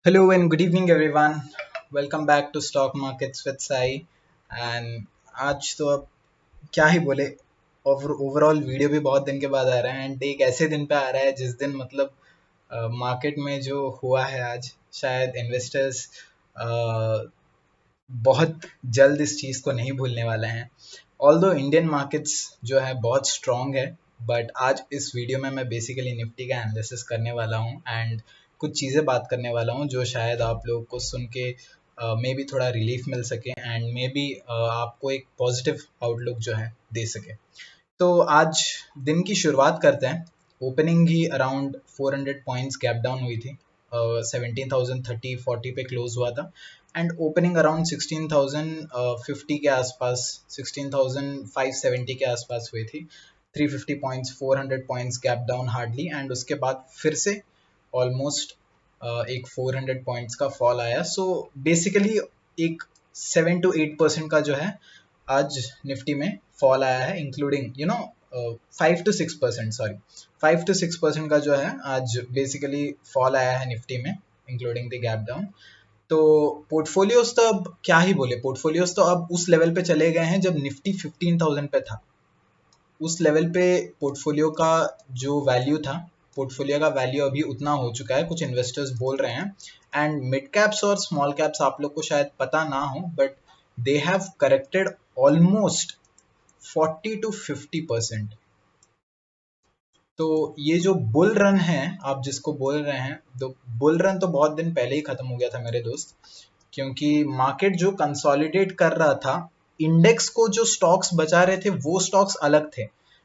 Hello and good evening everyone. Welcome back to Stock Markets with Sai. And आज तो अब क्या ही बोले, ओवरऑल वीडियो भी बहुत दिन के बाद आ रहा है एंड एक ऐसे दिन पे आ रहा है जिस दिन मतलब मार्केट में जो हुआ है आज, शायद इन्वेस्टर्स बहुत जल्द इस चीज़ को नहीं भूलने वाले हैं। ऑल्दो इंडियन मार्केट्स जो है बहुत स्ट्रॉन्ग है, बट आज इस वीडियो में मैं बेसिकली निफ्टी का एनालिसिस करने वाला हूँ एंड कुछ चीज़ें बात करने वाला हूँ जो शायद आप लोगों को सुन के मे बी थोड़ा रिलीफ मिल सके एंड मे बी आपको एक पॉजिटिव आउटलुक जो है दे सके। तो आज दिन की शुरुआत करते हैं। ओपनिंग ही अराउंड 400 पॉइंट्स गैप डाउन हुई थी। 17,030-40 पे क्लोज हुआ था एंड ओपनिंग अराउंड 16,050 के आसपास, 16,570 के आसपास हुई थी। 350 points, 400 points gap down hardly and उसके बाद फिर से ऑलमोस्ट एक 400 पॉइंट्स का फॉल आया। सो बेसिकली एक 7 to 8% का जो है आज निफ्टी में फॉल आया है, इंक्लूडिंग 5 to 6%, सॉरी 5 to 6% का जो है आज बेसिकली फॉल आया है निफ्टी में, इंक्लूडिंग द गैप डाउन। तो पोर्टफोलियोज तो अब क्या ही बोले, पोर्टफोलियोज तो अब उस लेवल पे चले गए हैं जब निफ्टी 15,000 पे था। उस लेवल पे पोर्टफोलियो का जो वैल्यू था, पोर्टफोलियो का वैल्यू अभी उतना हो चुका है, कुछ इन्वेस्टर्स बोल रहे हैं। एंड मिड कैप्स और स्मॉल कैप्स आप लोग को शायद पता ना हो, but they have corrected almost 40 to 50%। तो ये जो बुल रन है आप जिसको बोल रहे हैं, तो बुल रन तो बहुत दिन पहले ही खत्म हो गया था मेरे दोस्त, क्योंकि मार्केट जो कंसोलिडेट कर रहा था, इंडेक्स को जो स्टॉक्स बचा रहे थे वो स्टॉक्स अलग थे।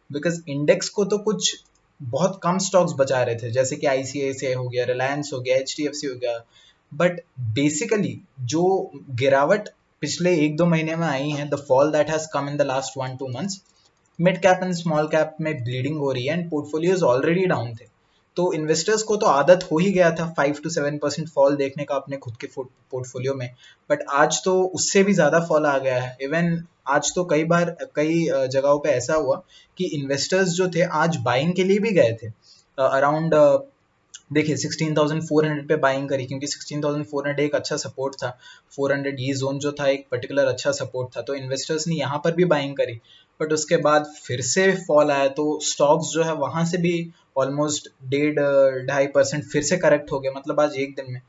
बिकॉज इंडेक्स को तो कुछ बहुत कम स्टॉक्स बचा रहे थे, जैसे कि आईसीआईसीआई हो गया, रिलायंस हो गया, एचडीएफसी हो गया। बट बेसिकली जो गिरावट पिछले 1-2 महीने में आई है, the fall that has come in the last 1-2 months, mid cap and small cap में ब्लीडिंग हो रही है एंड पोर्टफोलियोज ऑलरेडी डाउन थे। तो इन्वेस्टर्स को तो आदत हो ही गया था 5 to 7% फॉल देखने का अपने खुद के पोर्टफोलियो में। बट आज तो उससे भी ज़्यादा फॉल आ गया है। इवन आज तो कई बार कई जगहों पे ऐसा हुआ कि इन्वेस्टर्स जो थे आज बाइंग के लिए भी गए थे। अराउंड देखिए 16,400 पे बाइंग करी, क्योंकि 16,400 एक अच्छा सपोर्ट था। 400 ये जोन जो था एक पर्टिकुलर अच्छा सपोर्ट था, तो इन्वेस्टर्स ने यहाँ पर भी बाइंग करी। बट उसके बाद फिर से फॉल आया, तो स्टॉक्स जो है वहां से भी ऑलमोस्ट 1.5-2.5% फिर से करेक्ट हो गए, मतलब आज एक दिन में।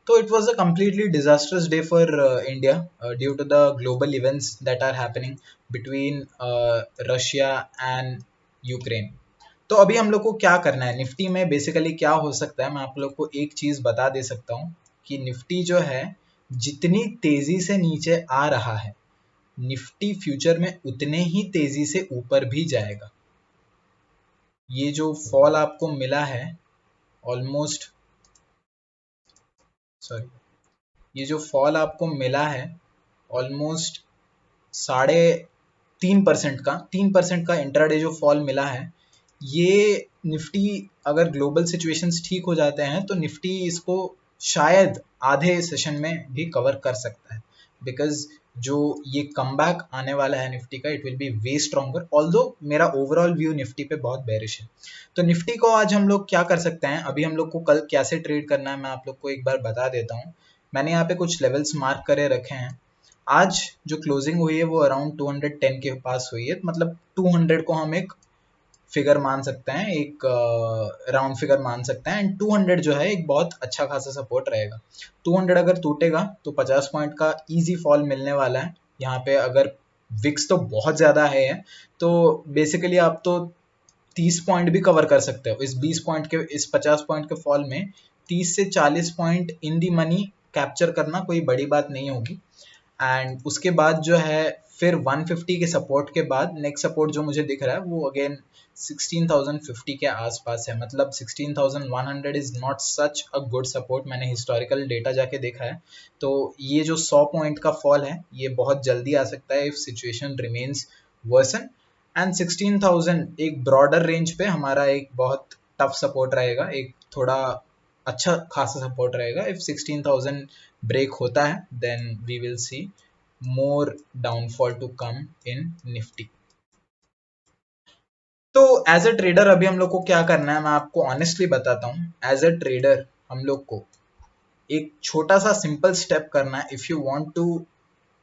तो it was a completely disasters day for India due to the global events that are happening between Russia and Ukraine. तो अभी हम लोग को क्या करना है निफ्टी में, बेसिकली क्या हो सकता है, मैं आप लोग को एक चीज बता दे सकता हूँ कि निफ्टी जो है जितनी तेजी से नीचे आ रहा है, निफ्टी फ्यूचर में उतने ही तेजी से ऊपर भी जाएगा। ये जो फॉल आपको मिला है ऑलमोस्ट, सॉरी, ये जो फॉल आपको मिला है ऑलमोस्ट 3.5% का, 3% का इंट्राडे जो फॉल मिला है, ये निफ्टी अगर ग्लोबल सिचुएशंस ठीक हो जाते हैं तो निफ्टी इसको शायद आधे सेशन में भी कवर कर सकता है। बिकॉज जो ये कमबैक आने वाला है निफ्टी का, it will be way stronger. Although मेरा ओवरऑल व्यू निफ्टी पे बहुत बेरिश है। तो निफ्टी को आज हम लोग क्या कर सकते हैं, अभी हम लोग को कल कैसे ट्रेड करना है मैं आप लोग को एक बार बता देता हूँ। मैंने यहाँ पे कुछ लेवल्स मार्क करे रखे हैं। आज जो क्लोजिंग हुई है वो अराउंड 210 के पास हुई है, मतलब 200 को हम एक फिगर मान सकते हैं, एक राउंड फिगर मान सकते हैं। एंड 200 जो है एक बहुत अच्छा खासा सपोर्ट रहेगा। 200 अगर टूटेगा तो 50 पॉइंट का इजी फॉल मिलने वाला है यहाँ पे। अगर विक्स तो बहुत ज़्यादा है तो बेसिकली आप तो 30 पॉइंट भी कवर कर सकते हो इस 20 पॉइंट के, इस 50 पॉइंट के फॉल में। 30 से 40 point in the money capture करना कोई बड़ी बात नहीं होगी। एंड उसके बाद जो है फिर 150 के सपोर्ट के बाद नेक्स्ट सपोर्ट जो मुझे दिख रहा है वो अगेन 16,050 के आसपास है। मतलब 16,100 is not such a good support, मैंने हिस्टोरिकल डेटा जाके देखा है। तो ये जो 100 पॉइंट का फॉल है ये बहुत जल्दी आ सकता है if situation remains worsen. And 16,000 एक ब्रॉडर रेंज पे हमारा एक बहुत टफ सपोर्ट रहेगा, एक थोड़ा अच्छा खासा सपोर्ट रहेगा। इफ 16,000 ब्रेक होता है then we will see more downfall to come in Nifty. तो एज अ ट्रेडर अभी हम लोग को क्या करना है मैं आपको ऑनेस्टली बताता हूँ। एज अ ट्रेडर हम लोग को एक छोटा सा सिंपल स्टेप करना है if you want to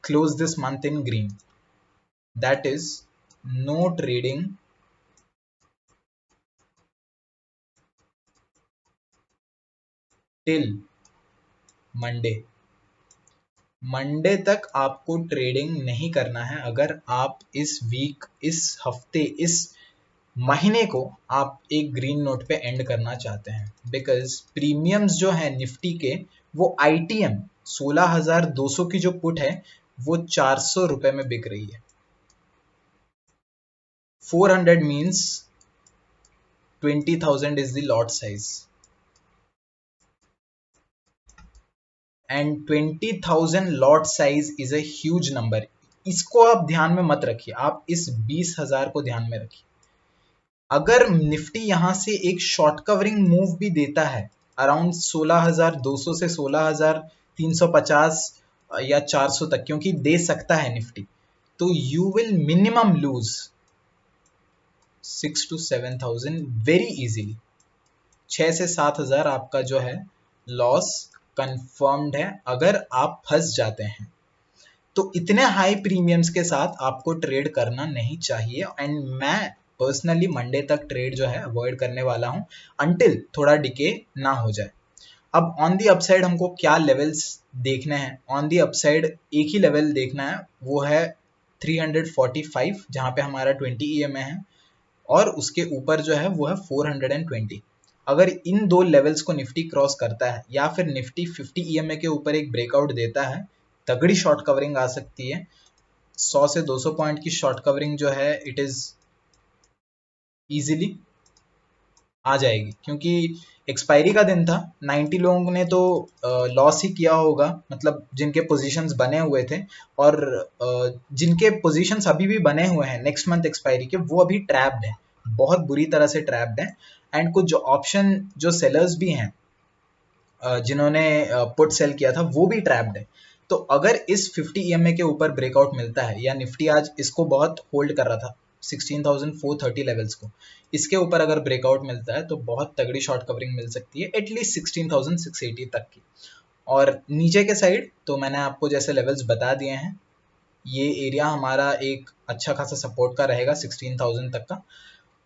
close this month in green, that is no trading till Monday. Monday तक आपको ट्रेडिंग नहीं करना है अगर आप इस वीक, इस हफ्ते, इस महीने को आप एक ग्रीन नोट पे एंड करना चाहते हैं। बिकॉज प्रीमियम्स जो है निफ्टी के, वो आईटीएम 16,200 की जो पुट है वो 400 रुपए में बिक रही है। 400 means 20,000 is the lot size and 20,000 lot size is a huge number. इसको आप ध्यान में मत रखिए, आप इस 20,000 को ध्यान में रखिए। अगर निफ्टी यहां से एक शॉर्ट कवरिंग मूव भी देता है अराउंड 16,200 से 16,350 या 400 तक, क्योंकि दे सकता है निफ्टी, तो you will minimum lose 6 to 7,000 very easily. 6 से 7,000 आपका जो है लॉस कंफर्म्ड है अगर आप फंस जाते हैं। तो इतने हाई प्रीमियम्स के साथ आपको ट्रेड करना नहीं चाहिए एंड मैं पर्सनली मंडे तक ट्रेड जो है अवॉइड करने वाला हूं अंटिल थोड़ा डिके ना हो जाए। अब ऑन दी अपसाइड हमको क्या लेवल्स देखने हैं? ऑन दी अपसाइड एक ही लेवल देखना है, वो है 345 जहां पे हमारा 20 EMA है, और उसके ऊपर जो है वो है 420। अगर इन दो लेवल्स को निफ्टी क्रॉस करता है या फिर निफ्टी 50 EMA के ऊपर एक ब्रेकआउट देता है, तगड़ी शॉर्ट कवरिंग आ सकती है। 100 से 200 पॉइंट की शॉर्ट कवरिंग जो है इट इज इजीली आ जाएगी, क्योंकि एक्सपायरी का दिन था। 90 लोगों ने तो लॉस ही किया होगा, मतलब जिनके पोजीशंस बने हुए थे, और जिनके पोजीशंस अभी भी बने हुए हैं नेक्स्ट मंथ एक्सपायरी के, वो अभी ट्रैप्ड है, बहुत बुरी तरह से ट्रैप्ड है। एंड कुछ ऑप्शन जो सेलर्स भी हैं जिन्होंने पुट सेल किया था, वो भी ट्रैप्ड है। तो अगर इस 50 EMA के ऊपर ब्रेकआउट मिलता है, या निफ्टी आज इसको बहुत होल्ड कर रहा था 16,430 लेवल्स को, इसके ऊपर अगर ब्रेकआउट मिलता है तो बहुत तगड़ी शॉर्ट कवरिंग मिल सकती है एटलीस्ट 16,680 तक की। और नीचे के साइड तो मैंने आपको जैसे लेवल्स बता दिए हैं, ये एरिया हमारा एक अच्छा खासा सपोर्ट का रहेगा 16,000 तक का।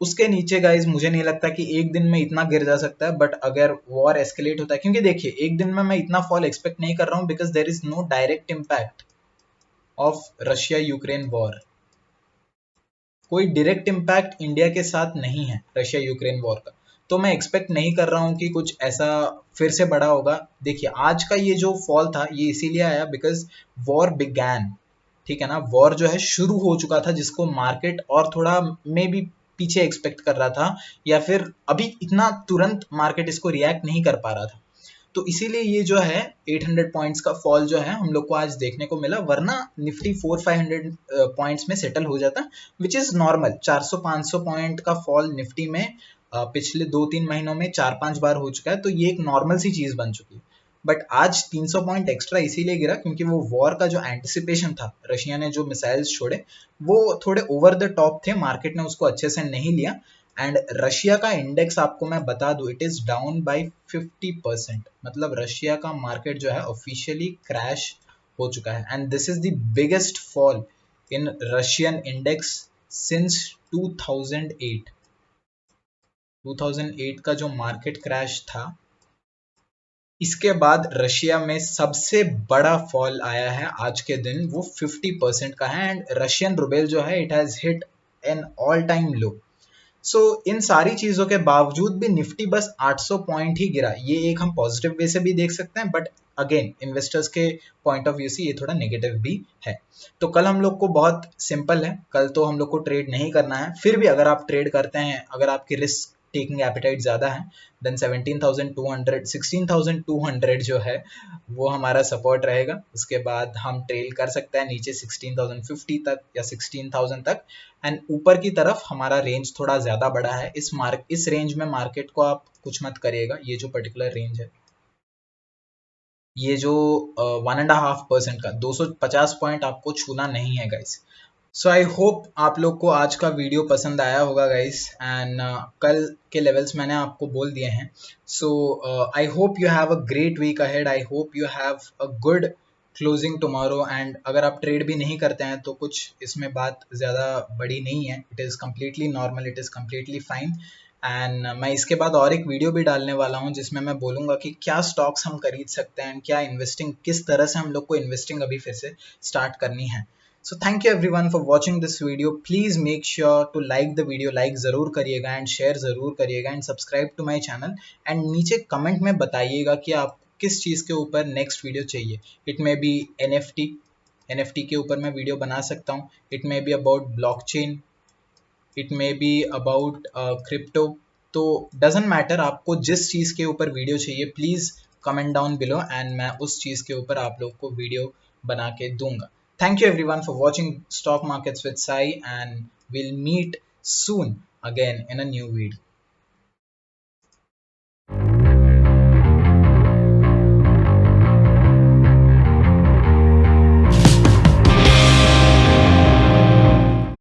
उसके नीचे गाइज मुझे नहीं लगता कि एक दिन में इतना गिर जा सकता है, बट अगर वॉर एस्केलेट होता है, क्योंकि देखिए एक दिन में मैं इतना फॉल एक्सपेक्ट नहीं कर रहा हूँ, because there is no direct impact of Russia Ukraine war. कोई डायरेक्ट इम्पैक्ट इंडिया के साथ नहीं है रशिया यूक्रेन वॉर का, तो मैं एक्सपेक्ट नहीं कर रहा हूँ कि कुछ ऐसा फिर से बड़ा होगा। देखिए आज का ये जो फॉल था ये इसीलिए आया बिकॉज वॉर बिगैन, ठीक है ना, वॉर जो है शुरू हो चुका था, जिसको मार्केट और थोड़ा मे बी पीछे एक्सपेक्ट कर रहा था, या फिर अभी इतना तुरंत मार्केट इसको रिएक्ट नहीं कर पा रहा था। तो इसीलिए ये जो है 800 पॉइंट्स का फॉल जो है हम लोग को आज देखने को मिला, वरना निफ्टी 400-500 पॉइंट्स में सेटल हो जाता, विच इज नॉर्मल। 400-500 पॉइंट का फॉल निफ्टी में पिछले 2-3 महीनों में 4-5 बार हो चुका है, तो ये एक नॉर्मल सी चीज बन चुकी है। बट आज 300 पॉइंट एक्स्ट्रा इसीलिए गिरा क्योंकि वो वॉर का जो एंटिसिपेशन था, रशिया ने जो मिसाइल्स छोड़े वो थोड़े ओवर द टॉप थे, मार्केट ने उसको अच्छे से नहीं लिया। एंड रशिया का इंडेक्स आपको मैं बता दूं, इट इज डाउन बाय 50%, मतलब रशिया का मार्केट जो है ऑफिशियली क्रैश हो चुका है। And this is the biggest fall in Russian index since 2008। 2008 का जो मार्केट क्रैश था, इसके बाद रशिया में सबसे बड़ा फॉल आया है आज के दिन, वो 50% का है। एंड रशियन रूबेल जो है it has hit an all time low. So इन सारी चीजों के बावजूद भी निफ्टी बस 800 पॉइंट ही गिरा, ये एक हम पॉजिटिव वे से भी देख सकते हैं, बट अगेन इन्वेस्टर्स के पॉइंट ऑफ व्यू से ये थोड़ा नेगेटिव भी है। तो कल हम लोग को बहुत सिंपल है, कल तो हम लोग को ट्रेड नहीं करना है। फिर भी अगर आप ट्रेड करते हैं, अगर आपकी रिस्क टेकिंग एपिटाइट ज्यादा है, देन 17,200 16,200 जो है वो हमारा सपोर्ट रहेगा। उसके बाद हम ट्रेल कर सकते हैं नीचे 16,050 तक या 16,000 तक। एंड ऊपर की तरफ हमारा रेंज थोड़ा ज्यादा बड़ा है, इस रेंज में मार्केट को आप कुछ मत करिएगा। ये जो पर्टिकुलर रेंज है, ये जो 1.5% का 250 पॉइंट आपको छूना नहीं है गाइस। सो आई होप आप लोग को आज का वीडियो पसंद आया होगा गाइस, एंड कल के लेवल्स मैंने आपको बोल दिए हैं. So I hope you have a great week ahead. I hope you have a good closing tomorrow. And अगर आप ट्रेड भी नहीं करते हैं तो कुछ इसमें बात ज़्यादा बड़ी नहीं है. It is completely normal, it is completely fine. And मैं इसके बाद और एक वीडियो भी डालने वाला हूँ जिसमें मैं बोलूँगा कि क्या स्टॉक्स हम खरीद सकते हैं, क्या इन्वेस्टिंग, किस तरह से हम लोग को इन्वेस्टिंग अभी फिर से स्टार्ट करनी है. So thank you everyone for watching this video. Please make sure to like the video, like ज़रूर करिएगा एंड शेयर ज़रूर करिएगा and subscribe to my channel. And नीचे कमेंट में बताइएगा कि आप किस चीज़ के ऊपर नेक्स्ट वीडियो चाहिए. इट मे बी NFT के ऊपर मैं वीडियो बना सकता हूँ. It may be about blockchain, it may be about crypto. तो डजेंट मैटर, आपको जिस चीज़ के ऊपर वीडियो चाहिए please comment down below and मैं उस चीज़ के ऊपर आप लोग को वीडियो बना के दूंगा. Thank you everyone for watching Stock Markets with Sai, and we'll meet soon again in a new video.